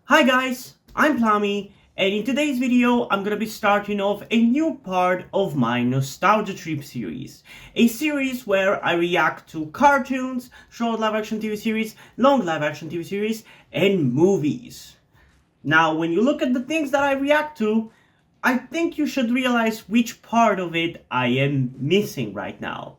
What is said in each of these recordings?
Hi guys, I'm Plami, and in today's video I'm gonna be starting off a new part of my Nostalgia Trip series. A series where I react to cartoons, short live action TV series, long live action TV series, and movies. Now, when you look at the things that I react to, I think you should realize which part of it I am missing right now.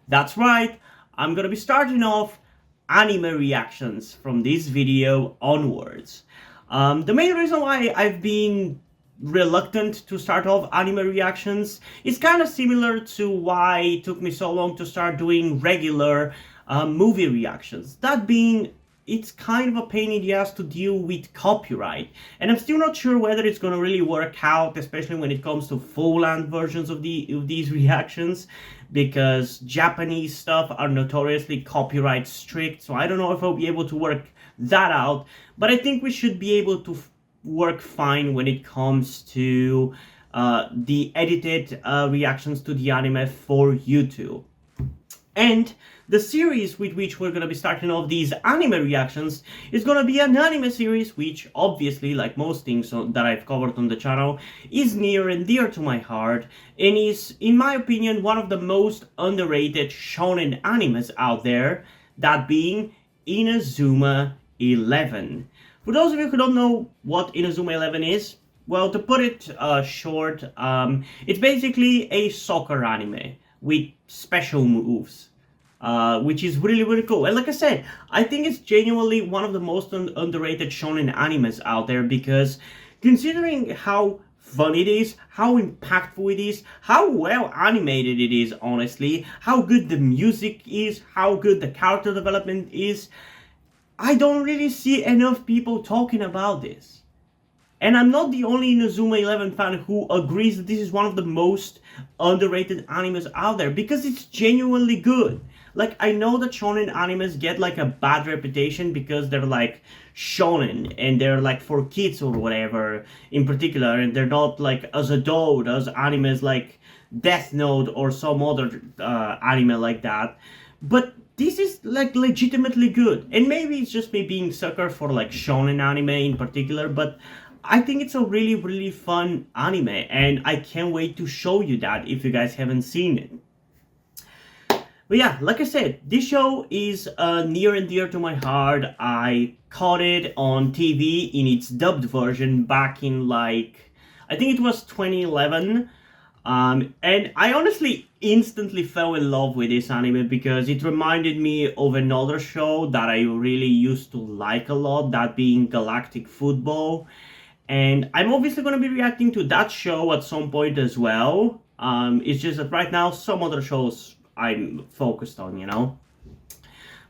That's right, I'm gonna be starting off anime reactions from this video onwards. The main reason why I've been reluctant to start off anime reactions is kind of similar to why it took me so long to start doing regular movie reactions. That being, it's kind of a pain in the ass to deal with copyright, and I'm still not sure whether it's gonna really work out, especially when it comes to full-length versions of these reactions, because Japanese stuff are notoriously copyright strict. So I don't know if I'll be able to work that out, but I think we should be able to work fine when it comes to the edited reactions to the anime for YouTube. And the series with which we're going to be starting off these anime reactions is going to be an anime series which, obviously, like most things that I've covered on the channel, is near and dear to my heart and is, in my opinion, one of the most underrated shonen animes out there, that being Inazuma 11. For those of you who don't know what Inazuma 11 is, well, to put it short, it's basically a soccer anime with special moves, which is really, really cool. And like I said, I think it's genuinely one of the most underrated shonen animes out there, because considering how fun it is, how impactful it is, how well animated it is, honestly, how good the music is, how good the character development is, I don't really see enough people talking about this. And I'm not the only Inazuma 11 fan who agrees that this is one of the most underrated animes out there, because it's genuinely good. Like, I know that shonen animes get like a bad reputation because they're like shonen and they're like for kids or whatever in particular, and they're not like as adult as animes like Death Note or some other anime like that. But this is like legitimately good, and maybe it's just me being sucker for like shonen anime in particular, but I think it's a really, really fun anime, and I can't wait to show you that if you guys haven't seen it. But yeah, like I said, this show is near and dear to my heart. I caught it on TV in its dubbed version back in like, I think it was 2011. And I honestly instantly fell in love with this anime because it reminded me of another show that I really used to like a lot, that being Galactic Football. And I'm obviously going to be reacting to that show at some point as well. It's just that right now, some other shows I'm focused on, you know?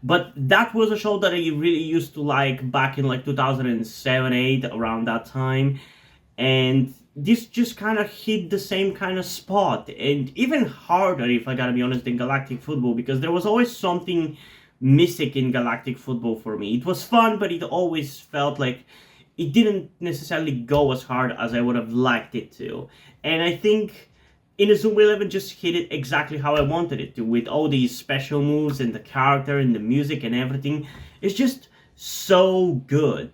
But that was a show that I really used to like back in like 2007-8, around that time. And this just kind of hit the same kind of spot, and even harder, if I gotta be honest, than Galactic Football, because there was always something missing in Galactic Football for me. It was fun, but it always felt like it didn't necessarily go as hard as I would have liked it to. And I think Inazuma 11 just hit it exactly how I wanted it to, with all these special moves and the character and the music and everything. It's just so good.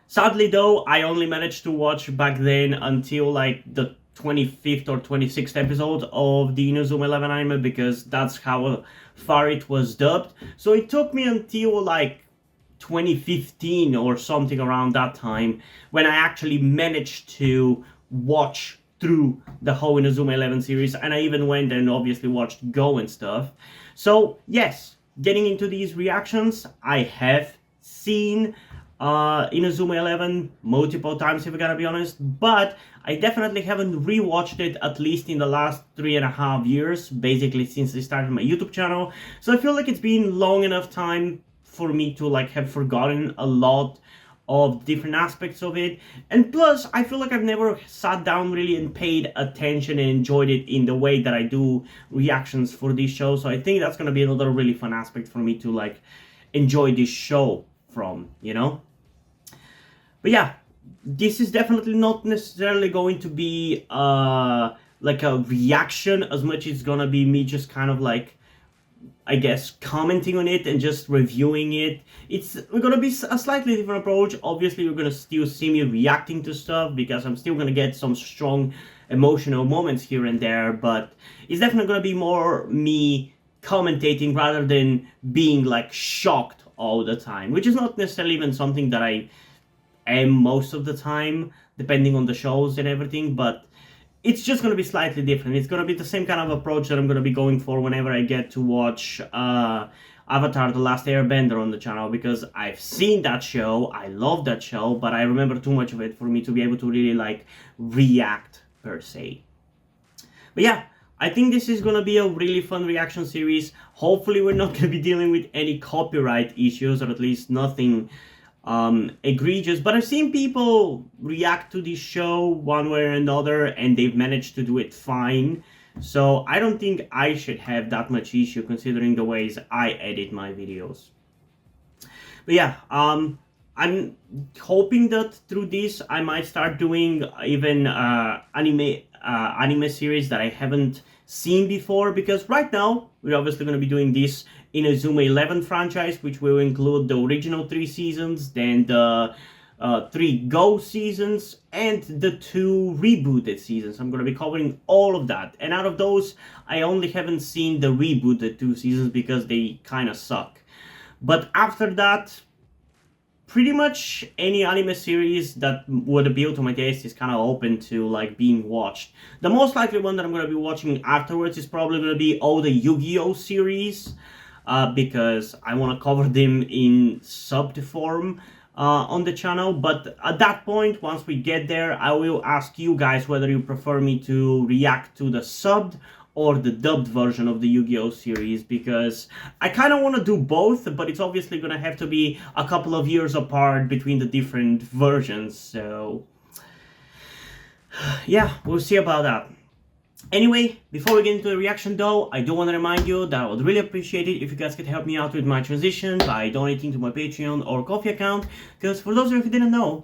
Sadly though, I only managed to watch back then until like the 25th or 26th episode of the Inazuma 11 anime, because that's how far it was dubbed. So it took me until like 2015 or something around that time when I actually managed to watch through the whole Inazuma 11 series, and I even went and obviously watched Go and stuff. So yes, getting into these reactions, I have seen Inazuma 11 multiple times, if I gotta be honest, but I definitely haven't rewatched it at least in the last 3.5 years, basically since I started my YouTube channel. So I feel like it's been long enough time for me to like have forgotten a lot of different aspects of it. And plus, I feel like I've never sat down really and paid attention and enjoyed it in the way that I do reactions for this show. So I think that's gonna be another really fun aspect for me to like enjoy this show from, you know? But yeah, this is definitely not necessarily going to be like a reaction as much as it's gonna be me just kind of like I guess, commenting on it and just reviewing it. We're gonna be a slightly different approach. Obviously, you're gonna still see me reacting to stuff because I'm still gonna get some strong emotional moments here and there, but it's definitely gonna be more me commentating rather than being like shocked all the time, which is not necessarily even something that I am most of the time, depending on the shows and everything, but it's just going to be slightly different. It's going to be the same kind of approach that I'm going to be going for whenever I get to watch Avatar The Last Airbender on the channel, because I've seen that show, I love that show, but I remember too much of it for me to be able to really like react per se. But yeah, I think this is going to be a really fun reaction series. Hopefully we're not going to be dealing with any copyright issues, or at least nothing egregious, but I've seen people react to this show one way or another and they've managed to do it fine, so I don't think I should have that much issue considering the ways I edit my videos. But yeah, I'm hoping that through this I might start doing even anime series that I haven't seen before, because right now we're obviously going to be doing this Inazuma 11 franchise, which will include the original 3 seasons, then the 3 Go seasons, and the 2 rebooted seasons. I'm going to be covering all of that, and out of those I only haven't seen the rebooted 2 seasons because they kind of suck. But after that, pretty much any anime series that would appeal to my taste is kind of open to like being watched. The most likely one that I'm going to be watching afterwards is probably going to be all the Yu-Gi-Oh series, because I want to cover them in subbed form on the channel. But at that point, once we get there, I will ask you guys whether you prefer me to react to the subbed or the dubbed version of the Yu-Gi-Oh series, because I kind of want to do both, but it's obviously going to have to be a couple of years apart between the different versions, so yeah, we'll see about that. Anyway, before we get into the reaction though, I do want to remind you that I would really appreciate it if you guys could help me out with my transition by donating to my Patreon or Ko-fi account, because for those of you who didn't know,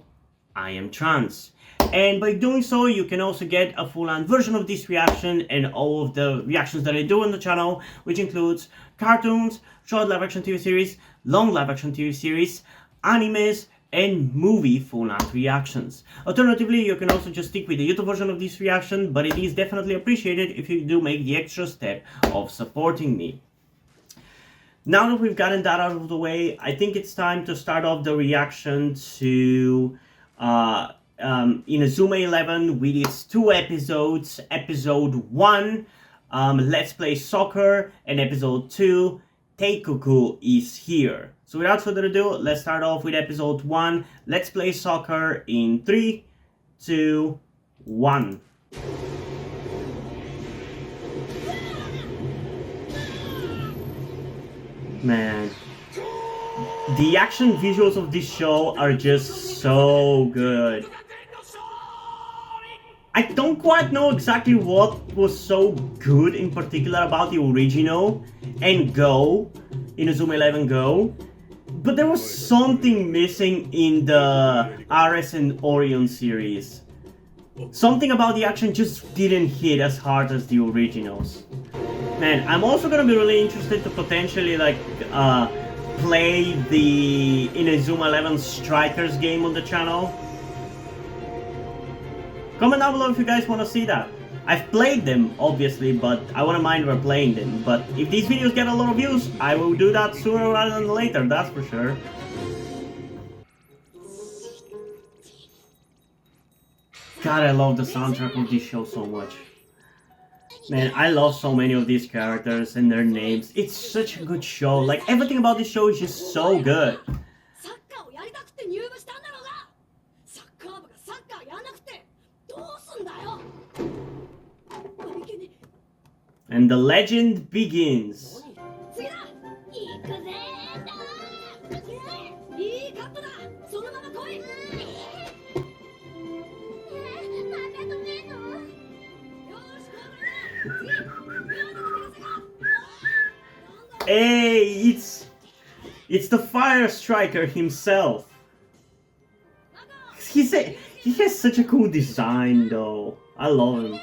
I am trans. And by doing so, you can also get a full-on version of this reaction and all of the reactions that I do on the channel, which includes cartoons, short live-action TV series, long live-action TV series, animes, and movie full-on reactions. Alternatively, you can also just stick with the YouTube version of this reaction, but it is definitely appreciated if you do make the extra step of supporting me. Now that we've gotten that out of the way, I think it's time to start off the reaction to Inazuma 11 with its 2 episodes. Episode 1, Let's Play Soccer, and Episode 2, Teikoku is Here. So without further ado, let's start off with Episode 1, Let's Play Soccer, in 3, 2, 1. Man, the action visuals of this show are just so good. I don't quite know exactly what was so good in particular about the original and Go, Inazuma 11 Go, but there was something missing in the Ares and Orion series. Something about the action just didn't hit as hard as the originals. Man, I'm also gonna be really interested to potentially like play the Inazuma 11 Strikers game on the channel. Comment down below if you guys want to see that. I've played them, obviously, but I wouldn't mind replaying them. But if these videos get a lot of views, I will do that sooner rather than later, that's for sure. God, I love the soundtrack of this show so much. Man, I love so many of these characters and their names. It's such a good show. Like, everything about this show is just so good. And the legend begins. Hey, it's the Fire Striker himself. He has such a cool design though. I love him.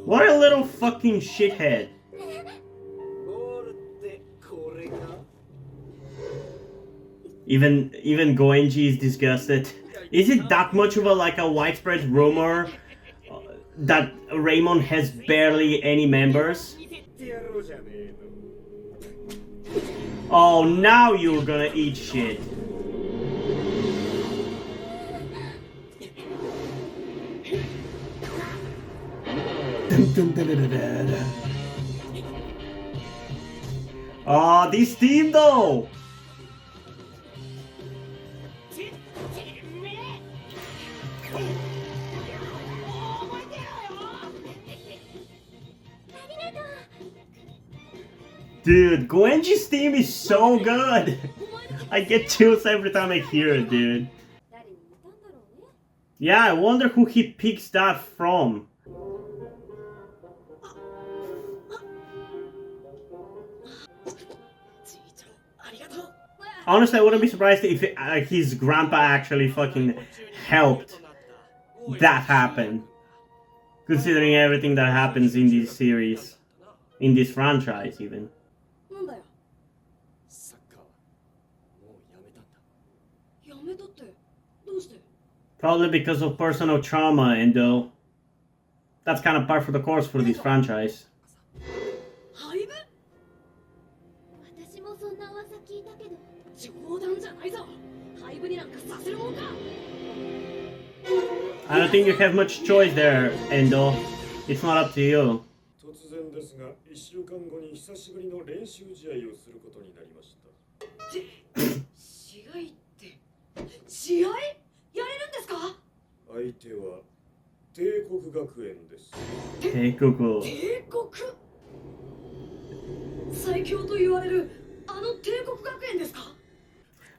What a little fucking shithead. Even Goenji is disgusted. Is it that much of a widespread rumor that Raymond has barely any members? Oh, now you're gonna eat shit. Oh, this team though! Dude, Goenji's theme is so good! I get chills every time I hear it, dude. Yeah, I wonder who he picks that from. Honestly, I wouldn't be surprised if his grandpa actually fucking helped that happen. Considering everything that happens in this series. In this franchise, even. Probably because of personal trauma, and though that's kind of par for the course for this franchise. I don't think you have much choice there, Endo. It's not up to you. Teikoku.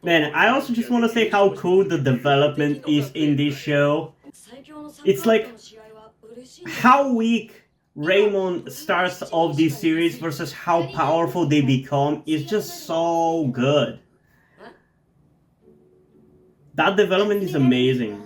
Man, I also just want to say how cool the development is in this show. It's like how weak Raymond starts off this series versus how powerful they become is just so good. That development is amazing.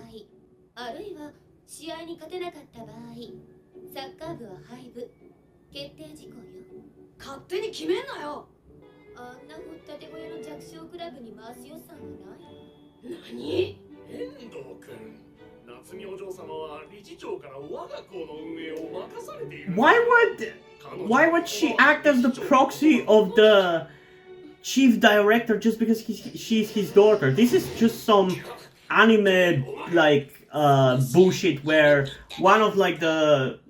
Why would she act as the proxy of the chief director just because she's his daughter? This is just some anime bullshit where one of the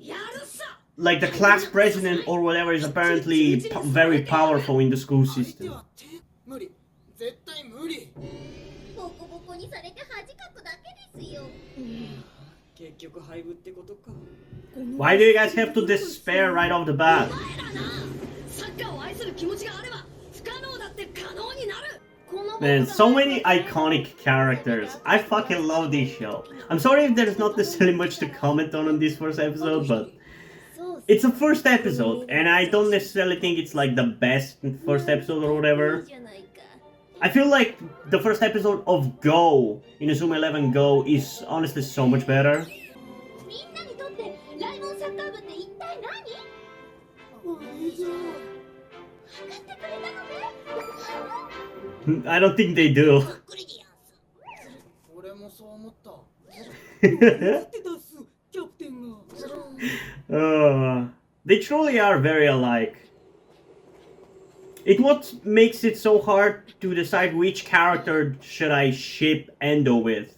class president or whatever is apparently very powerful in the school system. Why do you guys have to despair right off the bat? Man, so many iconic characters. I fucking love this show. I'm sorry if there's not necessarily much to comment on this first episode, but it's a first episode, and I don't necessarily think it's like the best first episode or whatever. I feel like the first episode of Go, Inazuma 11 Go, is honestly so much better. I don't think they do. They truly are very alike. It's what makes it so hard to decide which character should I ship Endo with.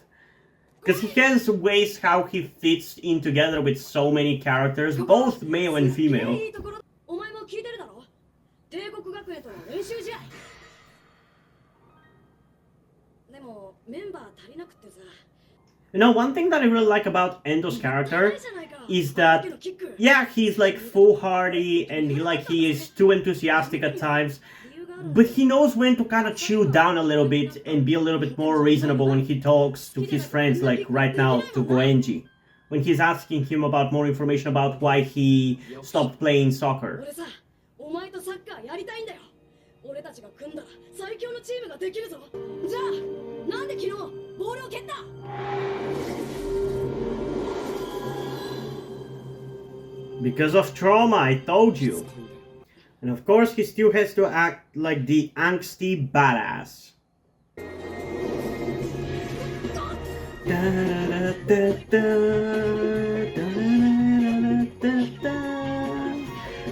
Because he has ways how he fits in together with so many characters, both male and female. You know, one thing that I really like about Endo's character is that, yeah, he's like foolhardy and he is too enthusiastic at times, but he knows when to kind of chill down a little bit and be a little bit more reasonable when he talks to his friends, like right now to Goenji, when he's asking him about more information about why he stopped playing soccer. Because of trauma, I told you. And of course, he still has to act like the angsty badass.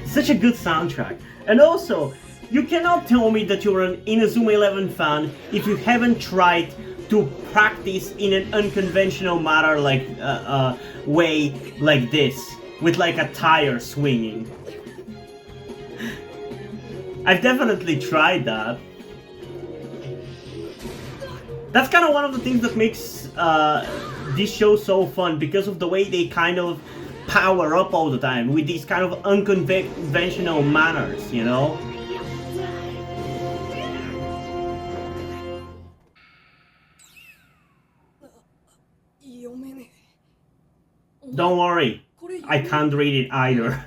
Such a good soundtrack. And also, you cannot tell me that you're an Inazuma 11 fan if you haven't tried to practice in an unconventional manner like way like this, with like a tire swinging. I've definitely tried that. That's kind of one of the things that makes this show so fun, because of the way they kind of power up all the time with these kind of unconventional manners, you know? Don't worry, I can't read it either.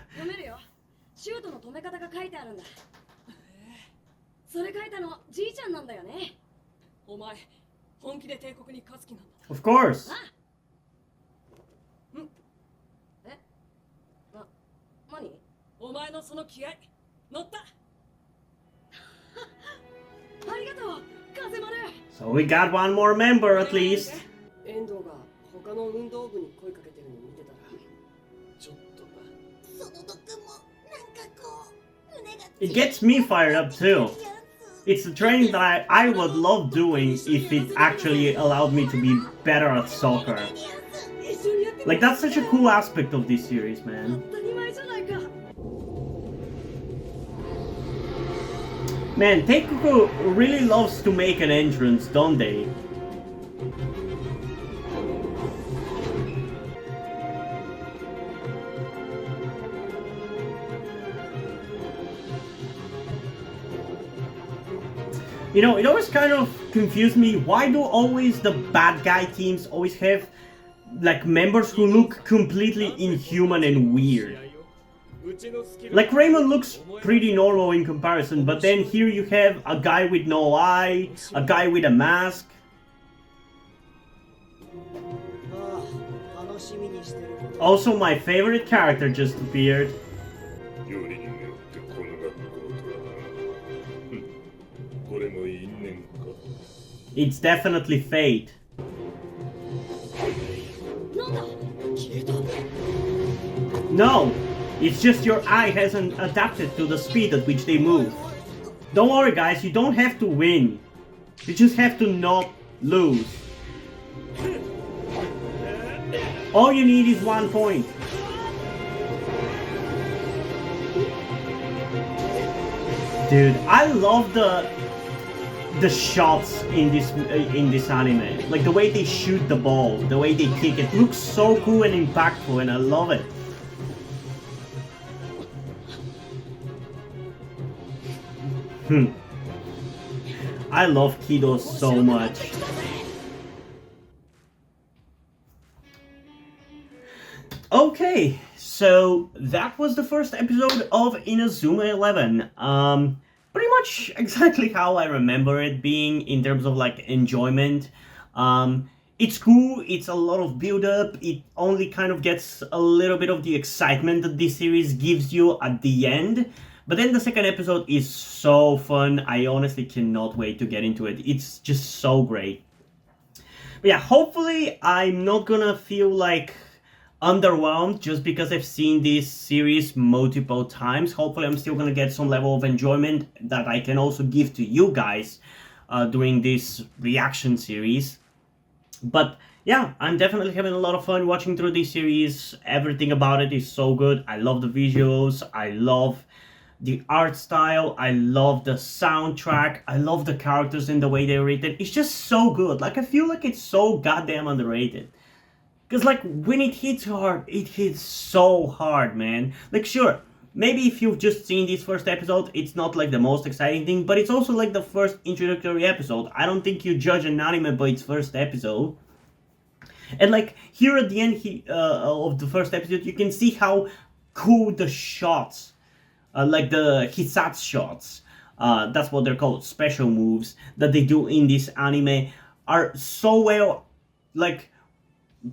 Of course. So we got one more member at least. It gets me fired up too. It's a training that I would love doing if it actually allowed me to be better at soccer. Like, that's such a cool aspect of this series, man. Man, Teikoku really loves to make an entrance, don't they? You know, it always kind of confused me. Why do always the bad guy teams always have like members who look completely inhuman and weird? Like, Raymond looks pretty normal in comparison, but then here you have a guy with no eye, a guy with a mask. Also, my favorite character just appeared. It's definitely fate. No! It's just your eye hasn't adapted to the speed at which they move. Don't worry guys, you don't have to win. You just have to not lose. All you need is 1 point. Dude, I love the shots in this anime. Like the way they shoot the ball, the way they kick it looks so cool and impactful, and I love it. I love Kido so much. Okay, so that was the first episode of Inazuma 11. Pretty much exactly how I remember it being in terms of like enjoyment. It's cool, it's a lot of build up, it only kind of gets a little bit of the excitement that this series gives you at the end. But then the second episode is so fun, I honestly cannot wait to get into it. It's just so great. But yeah, hopefully I'm not gonna feel like underwhelmed just because I've seen this series multiple times. Hopefully I'm still gonna get some level of enjoyment that I can also give to you guys during this reaction series. But yeah, I'm definitely having a lot of fun watching through this series. Everything about it is so good. I love the visuals, I love the art style, I love the soundtrack, I love the characters and the way they're written. It's just so good. Like, I feel like it's so goddamn underrated. Because, like, when it hits hard, it hits so hard, man. Like, sure, maybe if you've just seen this first episode, it's not, like, the most exciting thing, but it's also, like, the first introductory episode. I don't think you judge an anime by its first episode. And, like, here at the end of the first episode, you can see how cool the shots, like the Hisatsu shots, that's what they're called, special moves, that they do in this anime, are so well, like,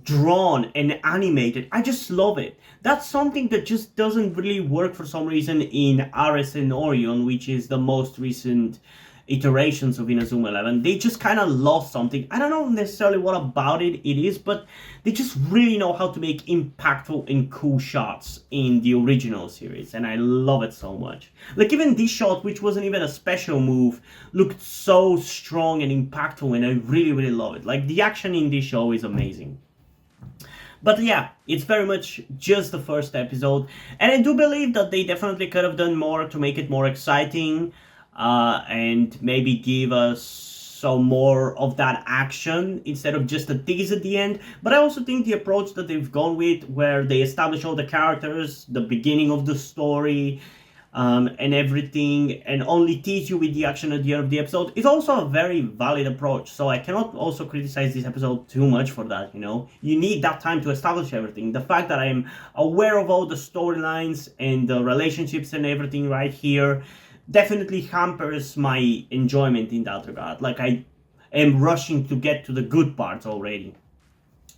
drawn and animated. I just love it. That's something that just doesn't really work for some reason in RSN Orion, which is the most recent iterations of Inazuma 11. They just kind of lost something. I don't know necessarily what about it is, but they just really know how to make impactful and cool shots in the original series, and I love it so much. Like, even this shot, which wasn't even a special move, looked so strong and impactful, and I really, really love it. Like, the action in this show is amazing. But yeah, it's very much just the first episode, and I do believe that they definitely could have done more to make it more exciting, and maybe give us some more of that action instead of just a tease at the end. But I also think the approach that they've gone with, where they establish all the characters, the beginning of the story, and everything, and only tease you with the action at the end of the episode, is also a very valid approach. So I cannot also criticize this episode too much for that, you know? You need that time to establish everything. The fact that I am aware of all the storylines and the relationships and everything right here definitely hampers my enjoyment in that regard. Like, I am rushing to get to the good parts already.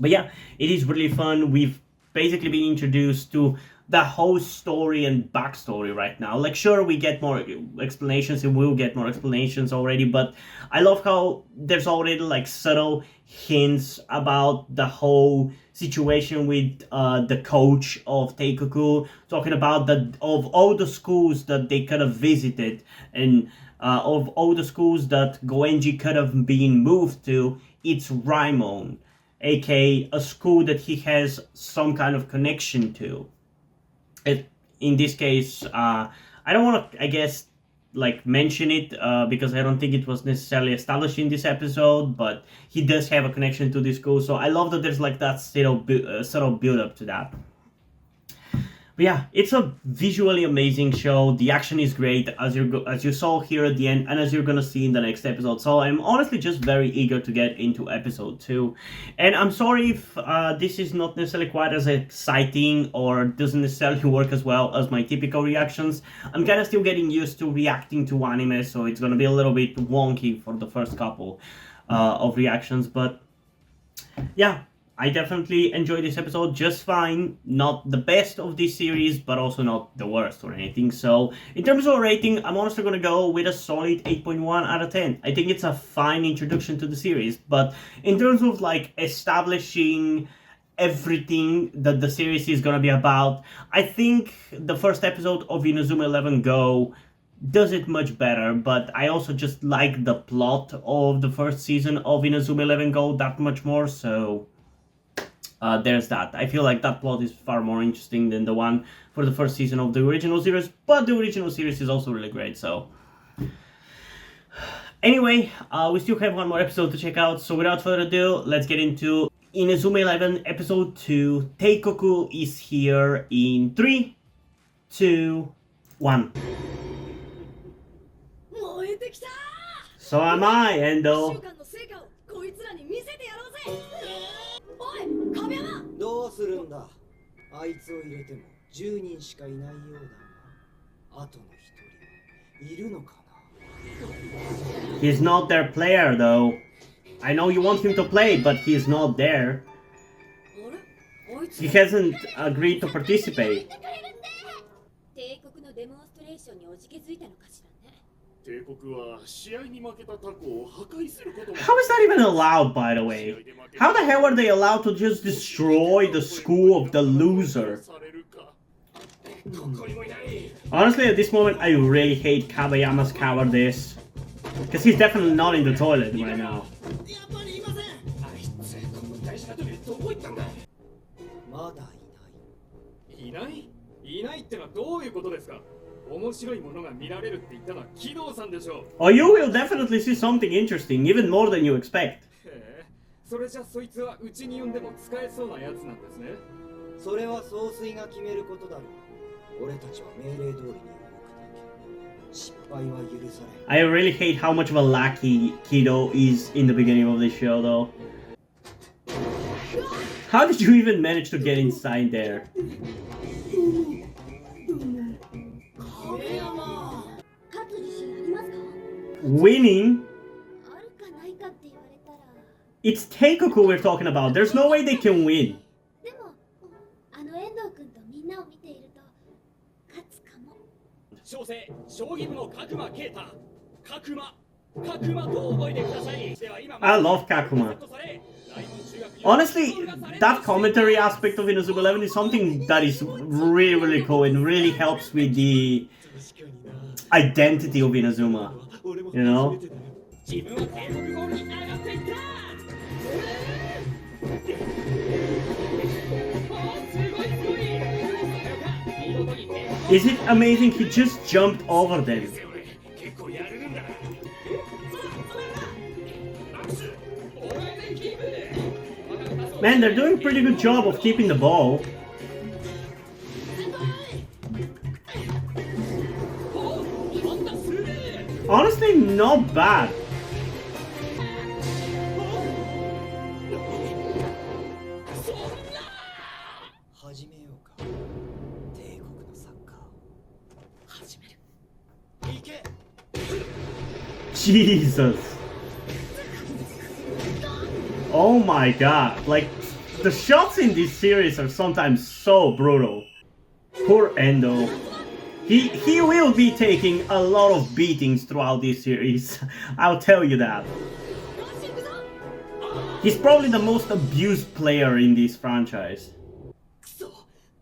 But yeah, it is really fun. We've basically been introduced to the whole story and backstory right now. Like, sure, we get more explanations, and we'll get more explanations already, but I love how there's already like subtle hints about the whole situation with the coach of Teikoku, talking about of all the schools that they could have visited, and of all the schools that Goenji could have been moved to, it's Raimon, aka a school that he has some kind of connection to. In this case, I don't want to, I guess, like, mention it because I don't think it was necessarily established in this episode, but he does have a connection to this school, so I love that there's like that subtle build up to that. But yeah, it's a visually amazing show. The action is great, as you saw here at the end, and as you're gonna see in the next episode. So I'm honestly just very eager to get into episode 2. And I'm sorry if this is not necessarily quite as exciting or doesn't necessarily work as well as my typical reactions. I'm kind of still getting used to reacting to anime, so it's gonna be a little bit wonky for the first couple of reactions. But yeah, I definitely enjoyed this episode just fine. Not the best of this series, but also not the worst or anything. So, in terms of rating, I'm honestly gonna go with a solid 8.1 out of 10. I think it's a fine introduction to the series, but in terms of like establishing everything that the series is gonna be about, I think the first episode of Inazuma 11 Go does it much better, but I also just like the plot of the first season of Inazuma 11 Go that much more, so there's that. I feel like that plot is far more interesting than the one for the first season of the original series, but the original series is also really great, so... Anyway, we still have one more episode to check out, so without further ado, let's get into Inazuma 11 Episode 2. Teikoku is here in 3, 2, 1. So am I, Endo. どうするんだ。あいつを入れても10人しかいないようだが、あとの1人いるのかな。 He's not their player though. I know you want him to play, but he's not there. He hasn't agreed to participate. How is that even allowed, by the way? How the hell are they allowed to just destroy the school of the loser? Honestly, at this moment, I really hate Kabayama's cowardice. Because he's definitely not in the toilet right now. Oh, you will definitely see something interesting, even more than you expect. それじゃそいつはうちに呼んでも使えそうなやつなんですね。それは総帥が決めることだろう。俺たちは命令通りに動くだけ。失敗は許され。I really hate how much of a lackey Kido is in the beginning of the show, though. How did you even manage to get inside there? Winning? It's Teikoku we're talking about. There's no way they can win. でもあの遠藤君とみんなを見ていると勝つかも。小生将棋部の角間啓太角間と覚えてください。では今 I love Kakuma. Honestly, that commentary aspect of Inazuma 11 is something that is really, really cool and really helps with the identity of Inazuma. You know? 自分は帝国ゴールに上がっていった。Is it amazing he just jumped over them? Man, they're doing a pretty good job of keeping the ball. Honestly, not bad. Jesus. Oh my god. Like, the shots in this series are sometimes so brutal. Poor Endo. He will be taking a lot of beatings throughout this series. I'll tell you that. He's probably the most abused player in this franchise.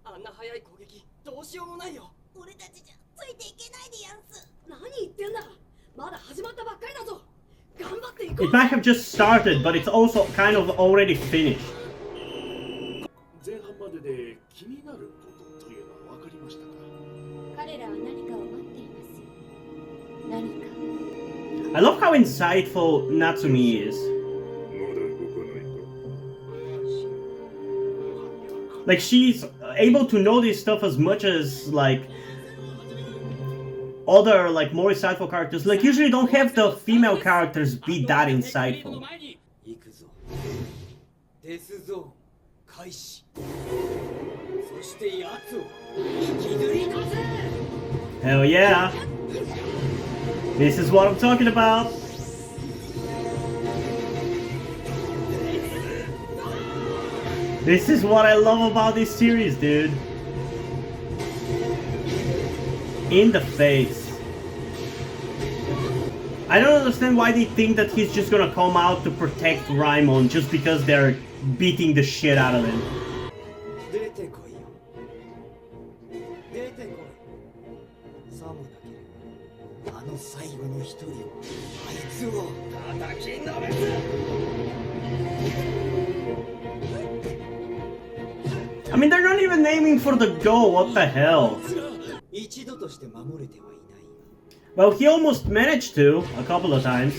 あんな速い攻撃どうしようもないよ。俺たちじゃついていけないでやんす。何言ってんだ。まだ始まったばっかりだぞ。頑張っていこう。 It might have just started, but it's also kind of already finished. 前半までで気になることというのは分かりましたか？彼らは何かを待っています。何か。 I love how insightful Natsumi is. Like, she's able to know this stuff as much as, like, other, like, more insightful characters. Like, usually don't have the female characters be that insightful. Hell yeah. This is what I'm talking about. This is what I love about this series, dude. In the face. I don't understand why they think that he's just gonna come out to protect Raimon just because they're beating the shit out of him. I mean, they're not even aiming for the goal, what the hell? Well, he almost managed to, a couple of times.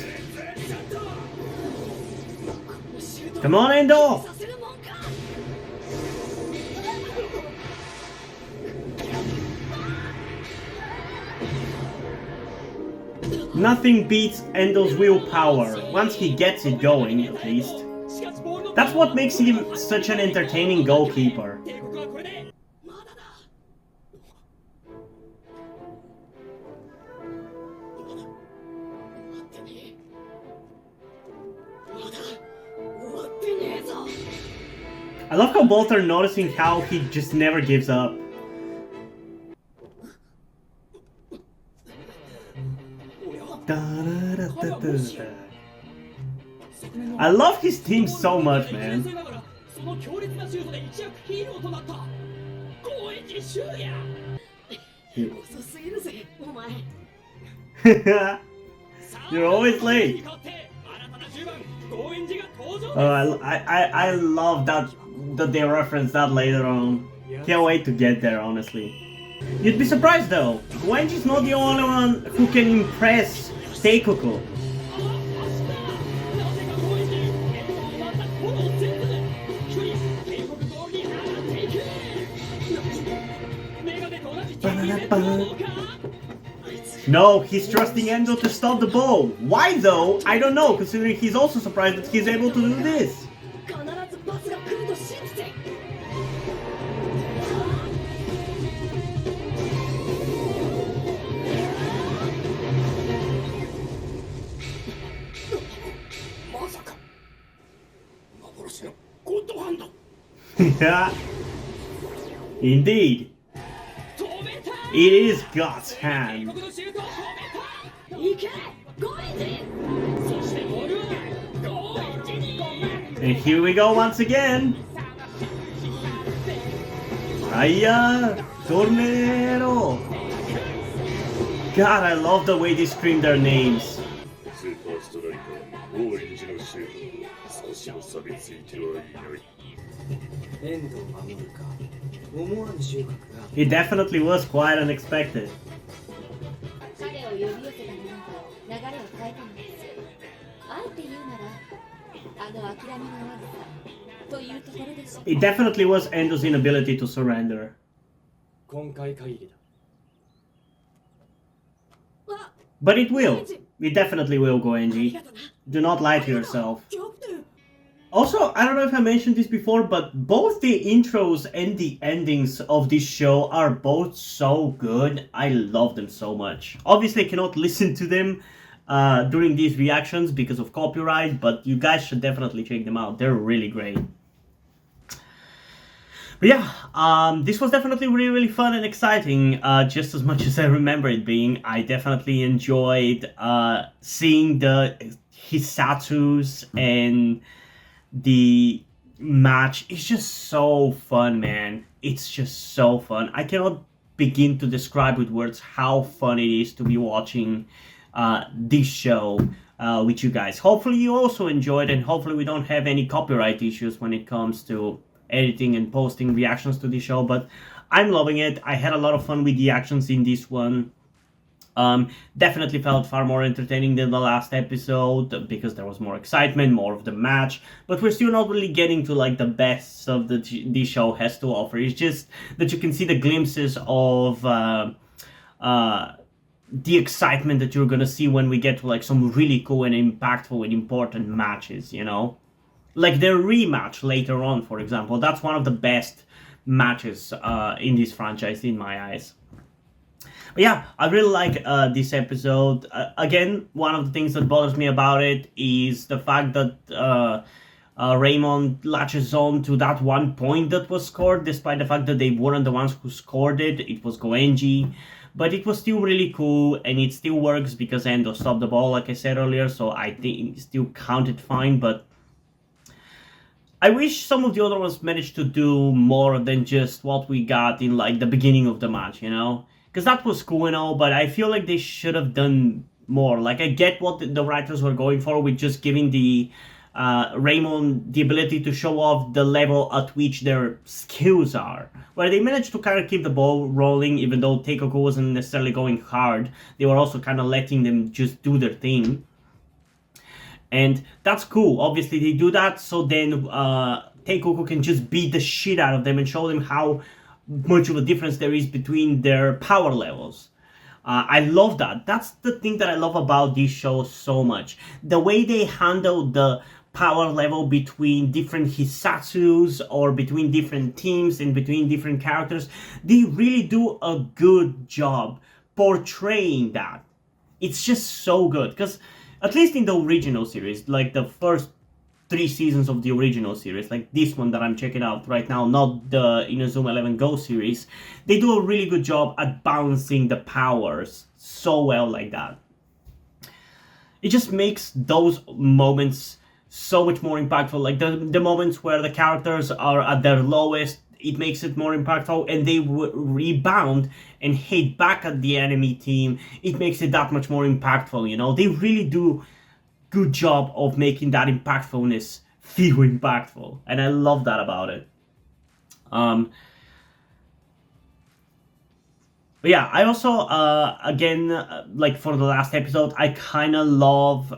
Come on, Endo! Nothing beats Endo's willpower, once he gets it going, at least. That's what makes him such an entertaining goalkeeper. I love how both are noticing how he just never gives up. I love his team so much, man. You're always late. Oh, I love that they reference that later on. Can't wait to get there, honestly. You'd be surprised though, Goenji's not the only one who can impress Teikoku. No, he's trusting Endo to stop the ball. Why though? I don't know, considering he's also surprised that he's able to do this. Yeah, indeed. It is God's hand. 行けゴエンジそしてボールはゴエンジに And here we go once again. Aya, Tornero. God, I love the way they scream their names. スーパーストライカー高円寺のシェフ少しも錆びついてはいない遠藤守るか思わぬ収穫が It definitely was quite unexpected. 彼を呼び寄せたものと流れを変えたのです。あえて言うなら、あの諦めの悪さというところでしょう。 It definitely was Endo's inability to surrender. 今回限りだ あ But it will. It definitely will, あり Goenji. がとな Do not lie to yourself. キャプテン Also, I don't know if I mentioned this before, but both the intros and the endings of this show are both so good. I love them so much. Obviously, I cannot listen to them during these reactions because of copyright, but you guys should definitely check them out. They're really great. But yeah, this was definitely really, really fun and exciting, just as much as I remember it being. I definitely enjoyed seeing the Hisatsus and the match. It's just so fun, man. It's just so fun. I cannot begin to describe with words how fun it is to be watching this show with you guys. Hopefully you also enjoyed, and hopefully we don't have any copyright issues when it comes to editing and posting reactions to the show, but I'm loving it. I had a lot of fun with the actions in this one. Definitely felt far more entertaining than the last episode because there was more excitement, more of the match, but we're still not really getting to like the best of the show has to offer. It's just that you can see the glimpses of the excitement that you're gonna see when we get to like some really cool and impactful and important matches, you know? Like their rematch later on, for example. That's one of the best matches in this franchise in my eyes. But yeah, I really like this episode. Again, one of the things that bothers me about it is the fact that Raymond latches on to that one point that was scored, despite the fact that they weren't the ones who scored it. It was Goenji. But it was still really cool, and it still works because Endo stopped the ball, like I said earlier, so I think it still counted fine, but I wish some of the other ones managed to do more than just what we got in like the beginning of the match, you know? Because that was cool and all, but I feel like they should have done more. Like, I get what the writers were going for with just giving the Raymond the ability to show off the level at which their skills are. Where they managed to kind of keep the ball rolling, even though Teikoku wasn't necessarily going hard. They were also kind of letting them just do their thing. And that's cool. Obviously, they do that so then Teikoku can just beat the shit out of them and show them how much of a difference there is between their power levels. I love that. That's the thing that I love about this show so much. The way they handle the power level between different Hisatsus or between different teams and between different characters. They really do a good job portraying that. It's just so good. Because at least in the original series, like the first 3 seasons of the original series, like this one that I'm checking out right now, not the Inazuma 11 Go series, they do a really good job at balancing the powers so well like that. It just makes those moments so much more impactful. Like the moments where the characters are at their lowest, it makes it more impactful, and they rebound and hit back at the enemy team. It makes it that much more impactful, you know? They really do good job of making that impactfulness feel impactful, and I love that about it. But yeah, I also again, like for the last episode, I kind of love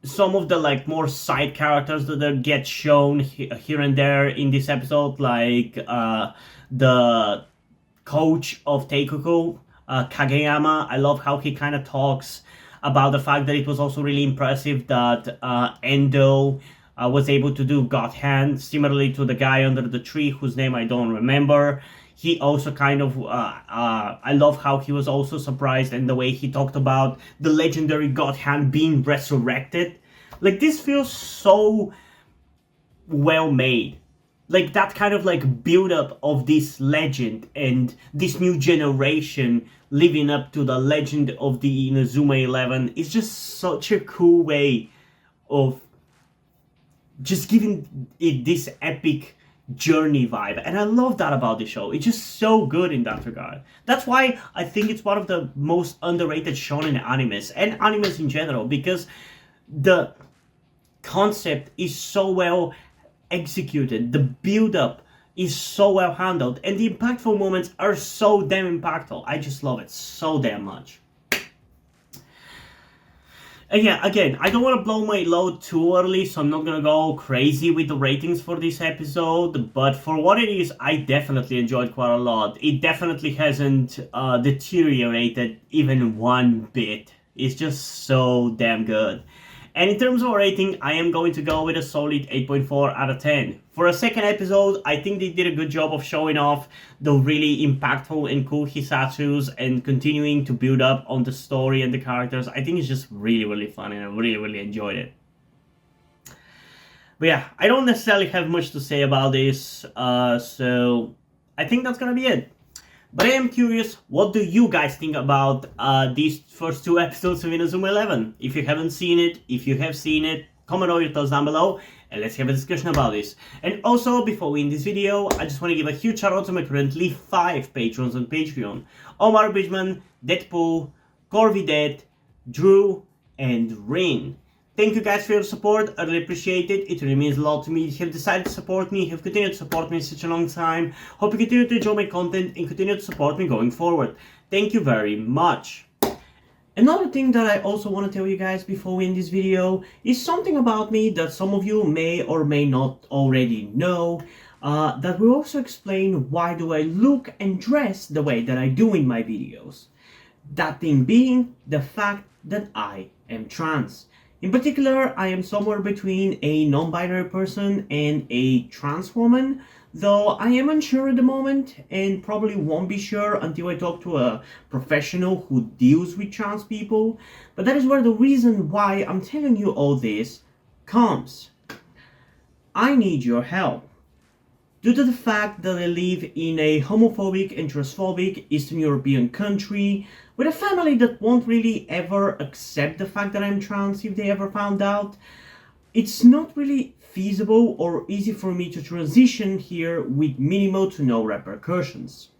some of the like more side characters that get shown here and there in this episode, like the coach of Teikoku, Kageyama. I love how he kind of talks about the fact that it was also really impressive that Endo was able to do God Hand, similarly to the guy under the tree whose name I don't remember. He also kind of, I love how he was also surprised and the way he talked about the legendary God Hand being resurrected. Like, this feels so well made. like that kind of like build up of this legend and this new generation living up to the legend of the Inazuma 11 is just such a cool way of just giving it this epic journey vibe, and I love that about the show. It's just so good in that regard. That's why I think it's one of the most underrated shonen animes and animes in general, because the concept is so well executed, the build up is so well handled, and the impactful moments are so damn impactful. I just love it so damn much. And yeah, again, I don't want to blow my load too early, so I'm not gonna go crazy with the ratings for this episode, but for what it is, I definitely enjoyed quite a lot. It definitely hasn't deteriorated even one bit. It's just so damn good. And in terms of rating, I am going to go with a solid 8.4 out of 10. For a second episode, I think they did a good job of showing off the really impactful and cool Hisatsus and continuing to build up on the story and the characters. I think it's just really, really fun, and I really enjoyed it. But yeah, I don't necessarily have much to say about this, so I think that's gonna be it. But I am curious, what do you guys think about these first two episodes of Inazuma 11? If you haven't seen it, if you have seen it, comment all your thoughts down below, and let's have a discussion about this. And also, before we end this video, I just want to give a huge shout out to my currently 5 patrons on Patreon. Omar Bridgman, Deadpool, Corvidet, Drew, and Rin. Thank you guys for your support, I really appreciate it. It really means a lot to me. You have decided to support me, you have continued to support me in such a long time. Hope you continue to enjoy my content and continue to support me going forward. Thank you very much. Another thing that I also want to tell you guys before we end this video is something about me that some of you may or may not already know. That will also explain why do I look and dress the way that I do in my videos. That thing being the fact that I am trans. In particular, I am somewhere between a non-binary person and a trans woman, though I am unsure at the moment and probably won't be sure until I talk to a professional who deals with trans people. But that is where the reason why I'm telling you all this comes. I need your help. Due to the fact that I live in a homophobic and transphobic Eastern European country, with a family that won't really ever accept the fact that I'm trans if they ever found out, it's not really feasible or easy for me to transition here with minimal to no repercussions.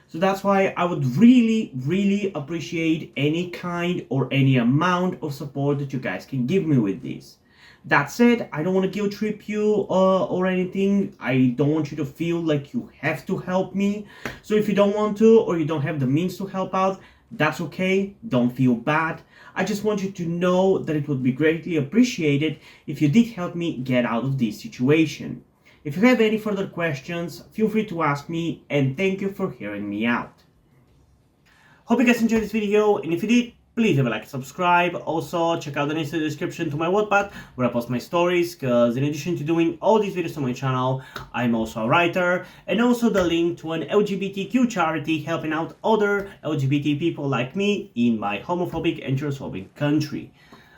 So that's why I would really appreciate any kind or any amount of support that you guys can give me with this. That said, I don't want to guilt trip you or anything. I don't want you to feel like you have to help me. So if you don't want to or you don't have the means to help out, that's okay. Don't feel bad. I just want you to know that it would be greatly appreciated if you did help me get out of this situation. If you have any further questions, feel free to ask me, and thank you for hearing me out. Hope you guys enjoyed this video, and if you did, please have a like and subscribe. Also, check out the links in the description to my Wattpad, where I post my stories, because in addition to doing all these videos on my channel, I'm also a writer, and also the link to an LGBTQ charity helping out other LGBT people like me in my homophobic and transphobic country.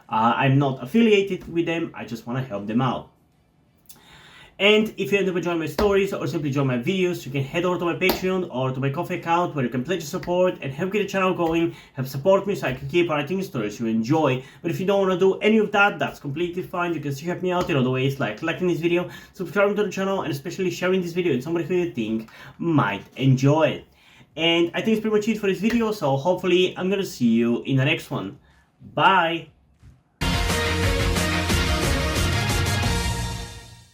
I'm not affiliated with them, I just want to help them out. And if you end up enjoying my stories or simply enjoy my videos, you can head over to my Patreon or to my Ko-fi account, where you can pledge your support and help get the channel going, help support me so I can keep writing stories you enjoy. But if you don't want to do any of that, that's completely fine. You can still help me out in other ways, like liking this video, subscribing to the channel, and especially sharing this video with somebody who you think might enjoy it. And I think it's pretty much it for this video, so hopefully I'm gonna see you in the next one. Bye!